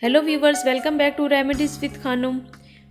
Hello viewers, welcome back to remedies with Khanam.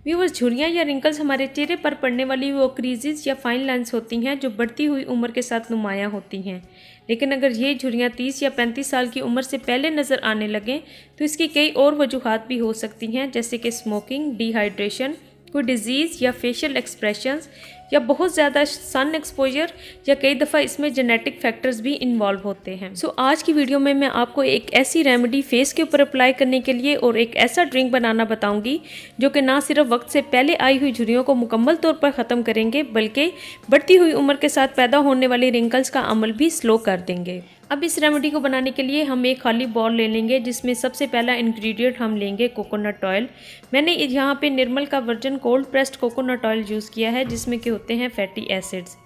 Viewers, झुर्रियाँ या wrinkles हमारे चेहरे पर पड़ने वाली वो क्रीजेज या फाइन लाइंस होती हैं जो बढ़ती हुई उम्र के साथ नुमायाँ होती हैं। लेकिन अगर ये झुर्रियाँ 30 या 35 साल की उम्र से पहले नज़र आने लगें तो इसकी कई और वजूहात भी हो सकती हैं, जैसे कि स्मोकिंग, डिहाइड्रेशन, कोई डिजीज़ या फेशियल एक्सप्रेशंस या बहुत ज़्यादा सन एक्सपोजर, या कई दफ़ा इसमें जेनेटिक फैक्टर्स भी इन्वॉल्व होते हैं। आज की वीडियो में मैं आपको एक ऐसी रेमेडी फेस के ऊपर अप्लाई करने के लिए और एक ऐसा ड्रिंक बनाना बताऊंगी जो कि ना सिर्फ वक्त से पहले आई हुई झुर्रियों को मुकम्मल तौर पर ख़त्म करेंगे, बल्कि बढ़ती हुई उम्र के साथ पैदा होने वाली रिंकल्स का अमल भी स्लो कर देंगे। अब इस रेमेडी को बनाने के लिए हम एक खाली बॉल ले लेंगे, जिसमें सबसे पहला इंग्रेडिएंट हम लेंगे कोकोनट ऑयल। मैंने यहाँ पे निर्मल का version cold pressed coconut oil use किया है, जिसमें कि होते हैं फैटी एसिड्स।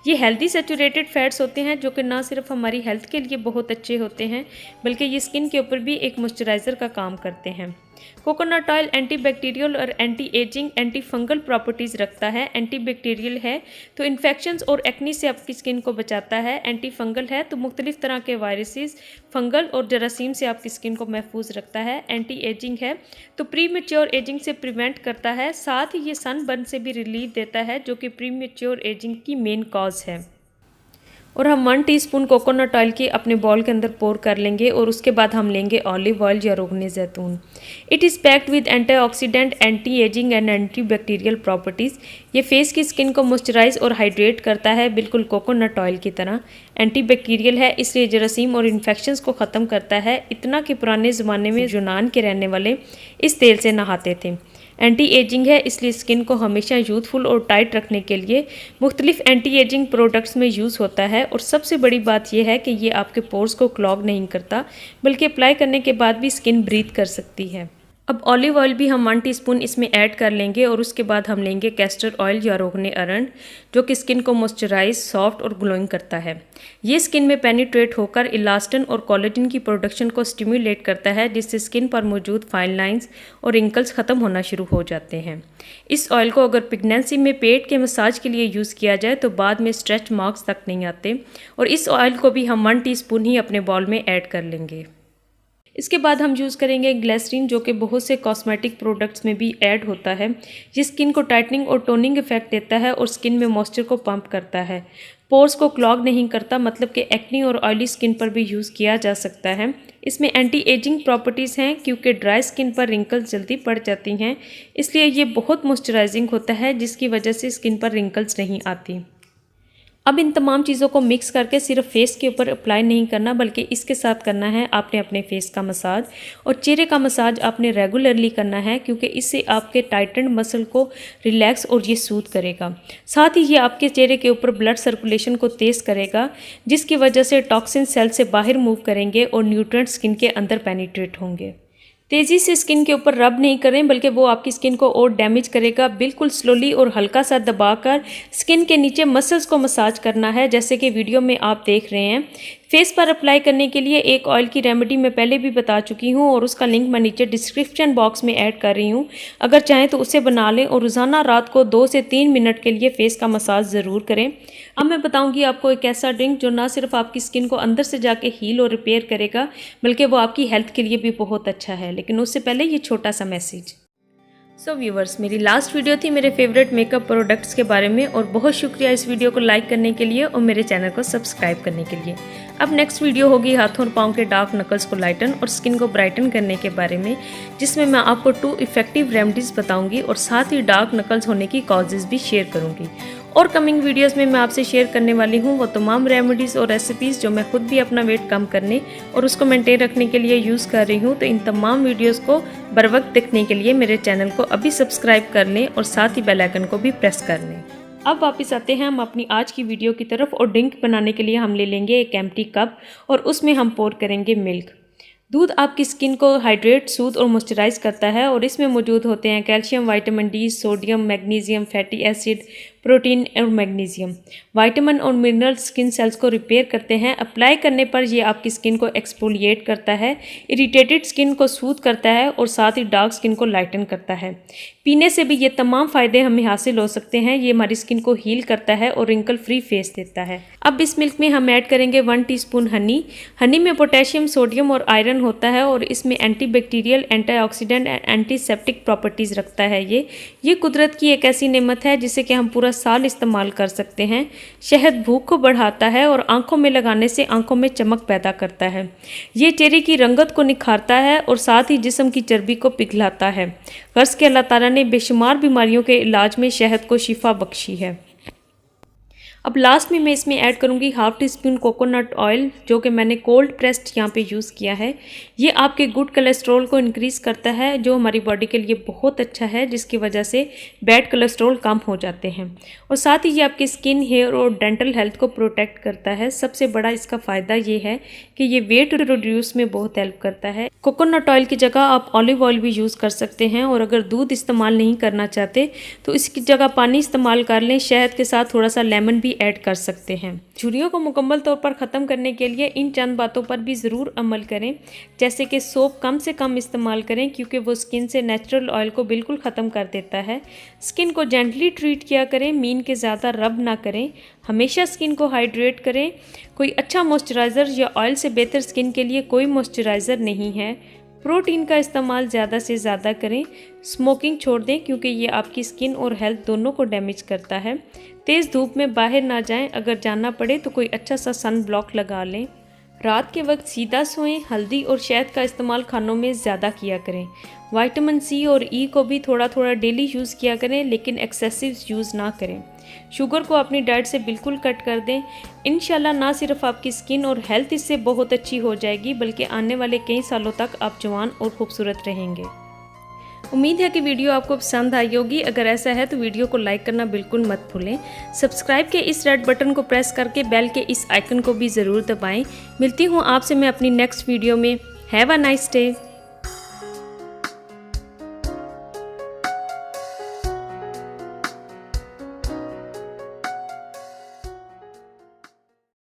ये हेल्दी सैचुरेटेड फैट्स होते हैं जो कि ना सिर्फ हमारी हेल्थ के लिए बहुत अच्छे होते हैं, बल्कि ये स्किन के ऊपर भी एक मॉइस्चराइज़र का काम करते हैं। कोकोनट ऑयल एंटीबैक्टीरियल और anti ageing, anti fungal properties रखता है। एंटीबैक्टीरियल है तो इन्फेक्शंस और एक्नी से आपकी स्किन को बचाता है। एंटी फंगल है तो मुख्तलिफ तरह के वायरसेस, फंगल और जरासीम से आपकी स्किन को महफूज रखता है। एंटी एजिंग है तो प्री मेच्योर एजिंग से प्रिवेंट करता है। साथ ही ये सन बर्न से भी रिलीफ देता है, जो कि प्री मेच्योर एजिंग की मेन कॉज है। और हम 1 टीस्पून कोकोनट ऑयल की अपने बॉल के अंदर पोर कर लेंगे और उसके बाद हम लेंगे ऑलिव ऑयल या रोगने ज़ैतून। It is packed with antioxidant, anti ageing and anti bacterial properties. ये फेस की स्किन को मॉइस्चराइज और हाइड्रेट करता है, बिल्कुल कोकोनट ऑयल की तरह। एंटी बैक्टीरियल है, इसलिए जरासीम और इन्फेक्शंस को ख़त्म करता है। इतना कि पुराने ज़माने में यूनान के रहने वाले इस तेल से नहाते थे। एंटी एजिंग है, इसलिए स्किन को हमेशा यूथफुल और टाइट रखने के लिए मुख्तलिफ एंटी एजिंग प्रोडक्ट्स में यूज़ होता है। और सबसे बड़ी बात यह है कि ये आपके पोर्स को क्लॉग नहीं करता, बल्कि अप्लाई करने के बाद भी स्किन ब्रीथ कर सकती है। अब ऑलिव ऑयल भी हम 1 टीस्पून इसमें ऐड कर लेंगे और उसके बाद हम लेंगे कैस्टर ऑयल या रोगने अरंड, जो कि स्किन को मॉइस्चराइज, सॉफ्ट और ग्लोइंग करता है। ये स्किन में पेनिट्रेट होकर इलास्टिन और कोलेजन की प्रोडक्शन को स्टिमुलेट करता है, जिससे स्किन पर मौजूद फाइन लाइंस और रिंकल्स ख़त्म होना शुरू हो जाते हैं। इस ऑयल को अगर प्रेगनेंसी में पेट के मसाज के लिए यूज़ किया जाए तो बाद में स्ट्रेच मार्क्स तक नहीं आते। और इस ऑयल को भी हम 1 टीस्पून ही अपने बॉल में ऐड कर लेंगे। इसके बाद हम यूज़ करेंगे ग्लिसरीन, जो कि बहुत से कॉस्मेटिक प्रोडक्ट्स में भी ऐड होता है। ये स्किन को टाइटनिंग और टोनिंग इफेक्ट देता है और स्किन में मॉइस्चर को पंप करता है। पोर्स को क्लॉग नहीं करता, मतलब कि एक्नी और ऑयली स्किन पर भी यूज़ किया जा सकता है। इसमें एंटी एजिंग प्रॉपर्टीज़ हैं, क्योंकि ड्राई स्किन पर रिंकल्स जल्दी पड़ जाती हैं, इसलिए ये बहुत मॉइस्चराइजिंग होता है, जिसकी वजह से स्किन पर रिंकल्स नहीं आती। अब इन तमाम चीज़ों को मिक्स करके सिर्फ फेस के ऊपर अप्लाई नहीं करना, बल्कि इसके साथ करना है आपने अपने फेस का मसाज। और चेहरे का मसाज आपने रेगुलरली करना है, क्योंकि इससे आपके टाइटन्ड मसल को रिलैक्स और ये सूद करेगा। साथ ही ये आपके चेहरे के ऊपर ब्लड सर्कुलेशन को तेज़ करेगा, जिसकी वजह से टॉक्सिन सेल से बाहर मूव करेंगे और न्यूट्रिएंट स्किन के अंदर पेनिट्रेट होंगे। तेज़ी से स्किन के ऊपर रब नहीं करें, बल्कि वो आपकी स्किन को और डैमेज करेगा। बिल्कुल स्लोली और हल्का सा दबाकर स्किन के नीचे मसल्स को मसाज करना है, जैसे कि वीडियो में आप देख रहे हैं। फेस पर अप्लाई करने के लिए एक ऑयल की रेमेडी मैं पहले भी बता चुकी हूँ और उसका लिंक मैं नीचे डिस्क्रिप्शन बॉक्स में ऐड कर रही हूँ। अगर चाहें तो उसे बना लें और रोज़ाना रात को 2 से 3 मिनट के लिए फेस का मसाज ज़रूर करें। अब मैं बताऊँगी आपको एक ऐसा ड्रिंक जो ना सिर्फ आपकी स्किन को अंदर से जाके हील और रिपेयर करेगा, बल्कि वो आपकी हेल्थ के लिए भी बहुत अच्छा है। लेकिन उससे पहले ये छोटा सा मैसेज। सो व्यूवर्स, मेरी लास्ट वीडियो थी मेरे फेवरेट मेकअप प्रोडक्ट्स के बारे में, और बहुत शुक्रिया इस वीडियो को लाइक करने के लिए और मेरे चैनल को सब्सक्राइब करने के लिए। अब नेक्स्ट वीडियो होगी हाथों और पाँव के डार्क नकल्स को लाइटन और स्किन को ब्राइटन करने के बारे में, जिसमें मैं आपको 2 इफेक्टिव रेमेडीज़ बताऊंगी और साथ ही डार्क नकल्स होने की कॉजेज़ भी शेयर करूंगी। और कमिंग वीडियोस में मैं आपसे शेयर करने वाली हूँ वो तमाम रेमेडीज़ और रेसिपीज़ जो मैं खुद भी अपना वेट कम करने और उसको मेंटेन रखने के लिए यूज़ कर रही हूँ। तो इन तमाम वीडियोस को बर वक्त देखने के लिए मेरे चैनल को अभी सब्सक्राइब कर लें और साथ ही बेल आइकन को भी प्रेस कर लें। अब वापस आते हैं हम अपनी आज की वीडियो की तरफ। और ड्रिंक बनाने के लिए हम ले लेंगे एक एम्प्टी कप और उसमें हम पोर करेंगे मिल्क। दूध आपकी स्किन को हाइड्रेट, सूद और मॉइस्चराइज करता है और इसमें मौजूद होते हैं calcium, vitamin D, sodium, magnesium, fatty acid, protein और मैग्नीशियम। विटामिन और मिनरल स्किन सेल्स को रिपेयर करते हैं। अप्लाई करने पर ये आपकी स्किन को एक्सफोलिएट करता है, इरिटेटेड स्किन को सूथ करता है और साथ ही डार्क स्किन को लाइटन करता है। पीने से भी ये तमाम फ़ायदे हमें हासिल हो सकते हैं। ये हमारी स्किन को हील करता है और रिंकल फ्री फेस देता है। अब इस मिल्क में हम ऐड करेंगे 1 टीस्पून हनी। हनी में पोटेशियम, सोडियम और आयरन होता है और इसमें antibacterial, antioxidant and antiseptic properties रखता है। ये कुदरत की एक ऐसी नेमत है जिसे कि हम पूरा साल इस्तेमाल कर सकते हैं। शहद भूख को बढ़ाता है और आंखों में लगाने से आंखों में चमक पैदा करता है। ये चेहरे की रंगत को निखारता है और साथ ही जिस्म की चर्बी को पिघलाता है। गर्ज के अल्लाह ताला ने बेशुमार बीमारियों के इलाज में शहद को शिफा बख्शी है। अब लास्ट में मैं इसमें ऐड करूँगी 1/2 टीस्पून कोकोनट ऑयल, जो कि मैंने कोल्ड प्रेस्ड यहाँ पे यूज़ किया है। ये आपके गुड कोलेस्ट्रॉल को इंक्रीज़ करता है, जो हमारी बॉडी के लिए बहुत अच्छा है, जिसकी वजह से बैड कोलेस्ट्रॉल कम हो जाते हैं। और साथ ही ये आपकी स्किन, हेयर और डेंटल हेल्थ को प्रोटेक्ट करता है। सबसे बड़ा इसका फ़ायदा ये है कि ये वेट रिड्यूस में बहुत हेल्प करता है। कोकोनट ऑयल की जगह आप ऑलिव ऑयल भी यूज़ कर सकते हैं और अगर दूध इस्तेमाल नहीं करना चाहते तो इसकी जगह पानी इस्तेमाल कर लें। शहद के साथ थोड़ा सा लेमन भी ऐड कर सकते हैं। झुर्रियों को मुकम्मल तौर पर ख़त्म करने के लिए इन चंद बातों पर भी ज़रूर अमल करें, जैसे कि सोप कम से कम इस्तेमाल करें क्योंकि वो स्किन से नेचुरल ऑयल को बिल्कुल ख़त्म कर देता है। स्किन को जेंटली ट्रीट किया करें, मीन के ज़्यादा रब ना करें। हमेशा स्किन को हाइड्रेट करें। कोई अच्छा मॉइस्चराइज़र या ऑयल से बेहतर स्किन के लिए कोई मॉइस्चराइज़र नहीं है। प्रोटीन का इस्तेमाल ज़्यादा से ज़्यादा करें। स्मोकिंग छोड़ दें क्योंकि ये आपकी स्किन और हेल्थ दोनों को डैमेज करता है। तेज़ धूप में बाहर ना जाएं। अगर जाना पड़े तो कोई अच्छा सा सन ब्लॉक लगा लें। रात के वक्त सीधा सोएं। हल्दी और शहद का इस्तेमाल खानों में ज़्यादा किया करें। विटामिन सी और ई को भी थोड़ा थोड़ा डेली यूज़ किया करें, लेकिन एक्सेसिव यूज़ ना करें। शुगर को अपनी डाइट से बिल्कुल कट कर दें। इंशाल्लाह ना सिर्फ आपकी स्किन और हेल्थ इससे बहुत अच्छी हो जाएगी, बल्कि आने वाले कई सालों तक आप जवान और खूबसूरत रहेंगे। उम्मीद है कि वीडियो आपको पसंद आई होगी। अगर ऐसा है तो वीडियो को लाइक करना बिल्कुल मत भूलें। सब्सक्राइब के इस रेड बटन को प्रेस करके बेल के इस आइकन को भी ज़रूर दबाएं। मिलती हूँ आपसे मैं अपनी नेक्स्ट वीडियो में। Have a nice day.